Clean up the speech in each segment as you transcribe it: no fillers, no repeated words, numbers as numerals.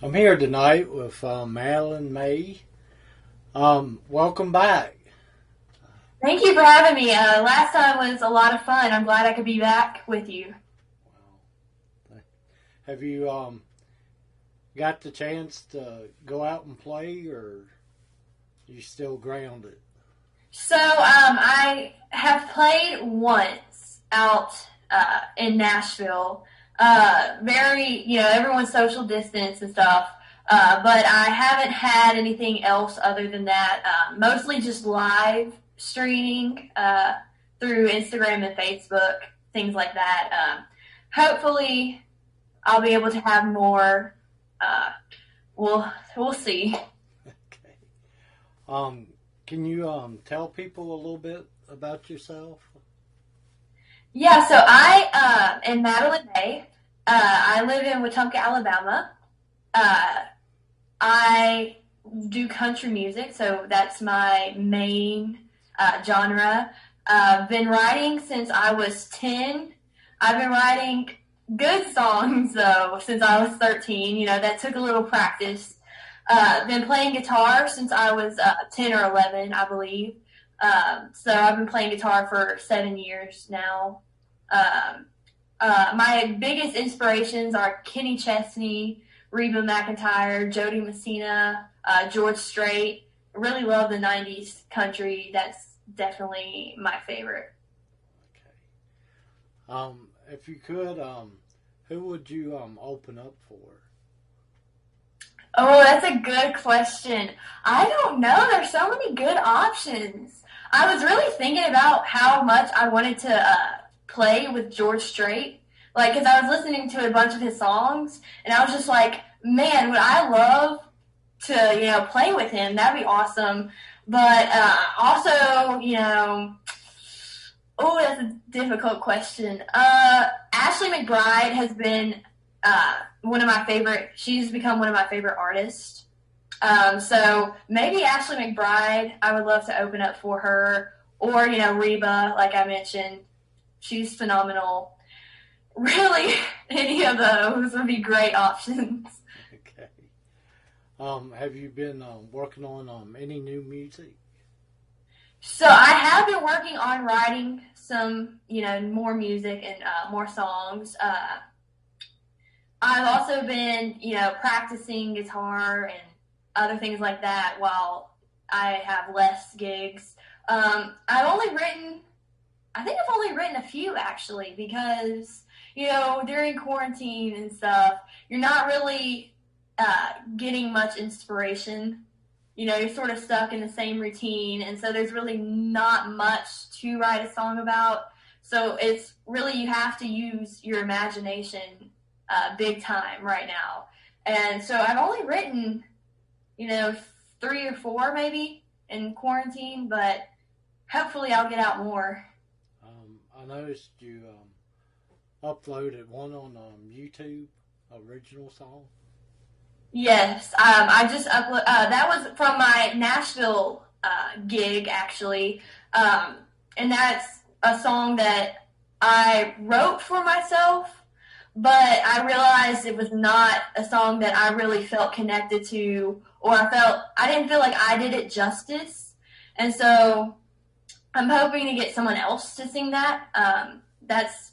I'm here tonight with Madeline May. Welcome back. Thank you for having me. Last time was a lot of fun. I'm glad I could be back with you. Have you got the chance to go out and play, or you still grounded? So I have played once out in Nashville. Everyone's social distance and stuff. But I haven't had anything else other than that. Mostly just live streaming through Instagram and Facebook, things like that. Hopefully, I'll be able to have more. We'll see. Okay. Can you tell people a little bit about yourself? Yeah, so I am Madeline May. I live in Wetumpka, Alabama. I do country music, so that's my main genre. Been writing since I was 10. I've been writing good songs, though, since I was 13. You know, that took a little practice. Been playing guitar since I was 10 or 11, I believe. So I've been playing guitar for 7 years now. My biggest inspirations are Kenny Chesney, Reba McEntire, Jody Messina, George Strait. I really love the 90s country. That's definitely my favorite. Okay. If you could, who would you open up for? Oh, that's a good question. I don't know. There's so many good options. I was really thinking about how much I wanted to play with George Strait. Like, because I was listening to a bunch of his songs, and I was just like, man, would I love to, play with him. That'd be awesome. But also, oh, that's a difficult question. Ashley McBryde has been one of my favorite. She's become one of my favorite artists. So maybe Ashley McBryde. I would love to open up for her, or Reba, like I mentioned. She's phenomenal. Really, any of those would be great options. Okay. Have you been working on any new music? So I have been working on writing some, more music and more songs. I've also been, practicing guitar and other things like that while I have less gigs. I think I've only written a few, actually, because, during quarantine and stuff, you're not really getting much inspiration. You're sort of stuck in the same routine, and so there's really not much to write a song about. So it's really, you have to use your imagination big time right now. And so I've only written, 3 or 4 maybe in quarantine, but hopefully I'll get out more. I noticed you uploaded one on YouTube, original song. Yes, I just upload. That was from my Nashville gig, actually, and that's a song that I wrote for myself, but I realized it was not a song that I really felt connected to, or I didn't feel like I did it justice, and so I'm hoping to get someone else to sing that. That's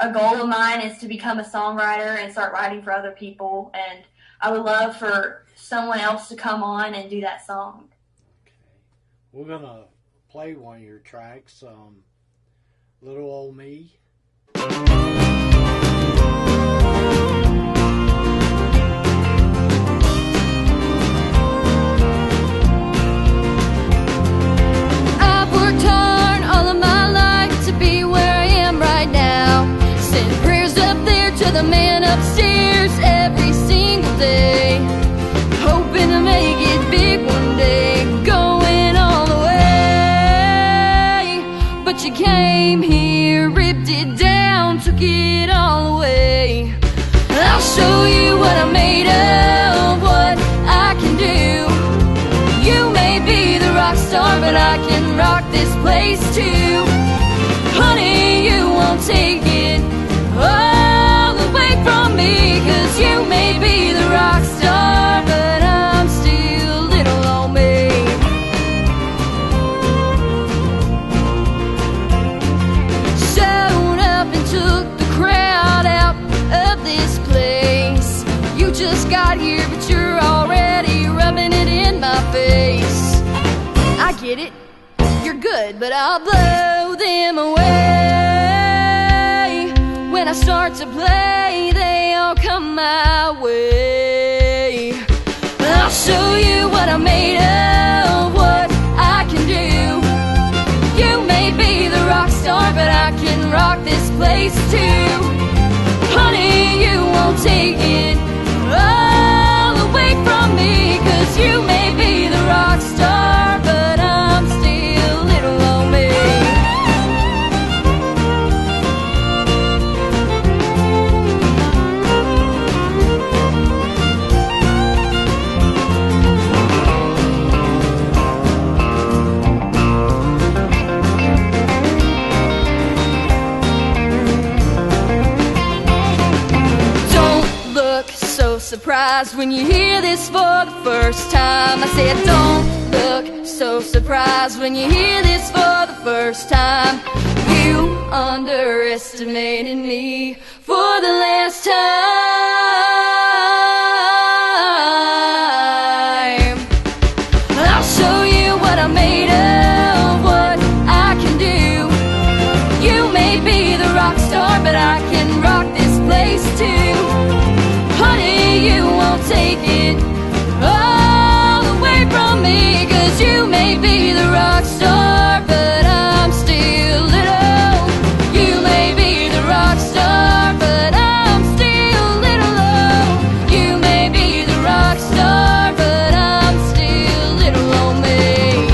a goal of mine, is to become a songwriter and start writing for other people, and I would love for someone else to come on and do that song. Okay. We're going to play one of your tracks, Little Old Me. I've worked hard all of my life to be where I am right now. Send prayers up there to the man upstairs every single day, hoping to make it big one day, going all the way. But you came here, ripped it down, took it all away. I'll show you what I'm made of, what I can do. You may be the rock star, but I can rock this place too. Honey, you won't take it all away from me, 'cause you may be the rock star, got here, but you're already rubbing it in my face. I get it, you're good, but I'll blow them away. When I start to play, they all come my way. I'll show you what I'm made of, what I can do. You may be the rock star, but I can rock this place too. Honey, you won't take it all away from me, 'cause you may be the rock star, but I'm still little old me. Surprised when you hear this for the first time. I said don't look so surprised when you hear this for the first time. You underestimated me for the last time. I'll show you what I'm made of, what I can do. You may be the rock star, but I can rock this place too. Honey, you won't take it all away from me, 'cause you may be the rock star, but I'm still little. You may be the rock star, but I'm still little. You may be the rock star, but I'm still little old me.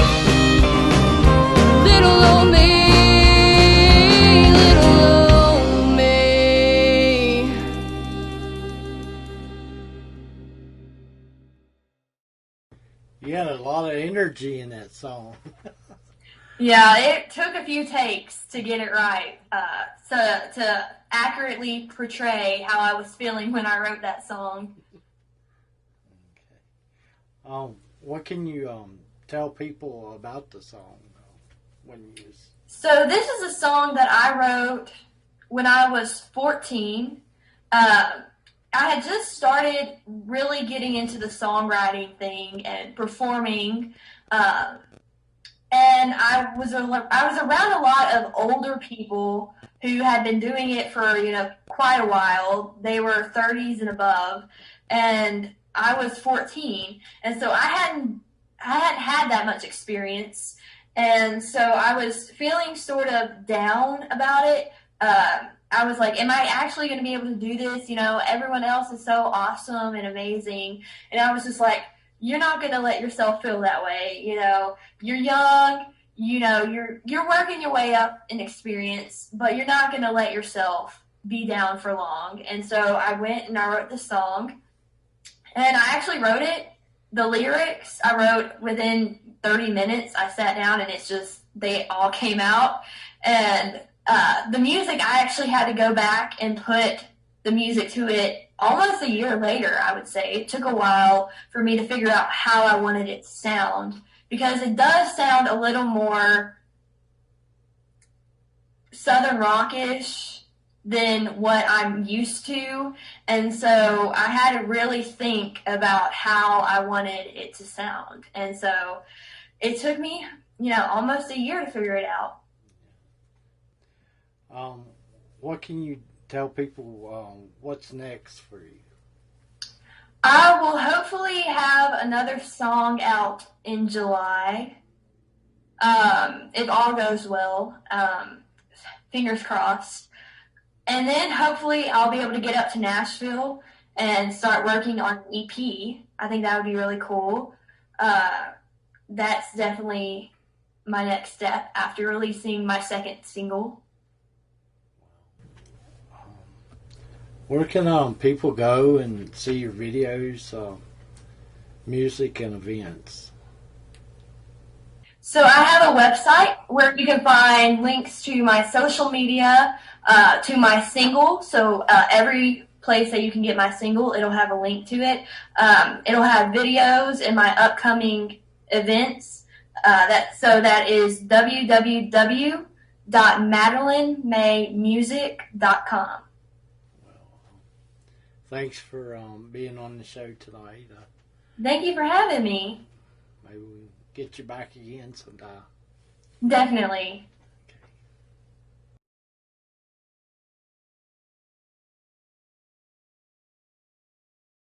Little old me. Little old me. You had a lot of energy in that song. Yeah, it took a few takes to get it right, to accurately portray how I was feeling when I wrote that song. What can you tell people about the song when you? So this is a song that I wrote when I was 14. I had just started really getting into the songwriting thing and performing, and I was around a lot of older people who had been doing it for quite a while. They were 30s and above, and I was 14, and so I hadn't had that much experience, and so I was feeling sort of down about it. I was like, am I actually going to be able to do this? Everyone else is so awesome and amazing. And I was just like, you're not going to let yourself feel that way. You're young, you're working your way up in experience, but you're not going to let yourself be down for long. And so I went and I wrote the song, and I actually wrote it. The lyrics I wrote within 30 minutes. I sat down and they all came out. And the music, I actually had to go back and put the music to it almost a year later, I would say. It took a while for me to figure out how I wanted it to sound, because it does sound a little more Southern rockish than what I'm used to. And so I had to really think about how I wanted it to sound. And so it took me, almost a year to figure it out. What can you tell people what's next for you? I will hopefully have another song out in July. If all goes well. Fingers crossed. And then hopefully I'll be able to get up to Nashville and start working on an EP. I think that would be really cool. That's definitely my next step after releasing my second single. Where can people go and see your videos, music, and events? So I have a website where you can find links to my social media, to my single. So every place that you can get my single, it'll have a link to it. It'll have videos and my upcoming events. That is www.madelinemaymusic.com. thanks for being on the show tonight. Thank you for having me. Maybe we can get you back again sometime. Definitely.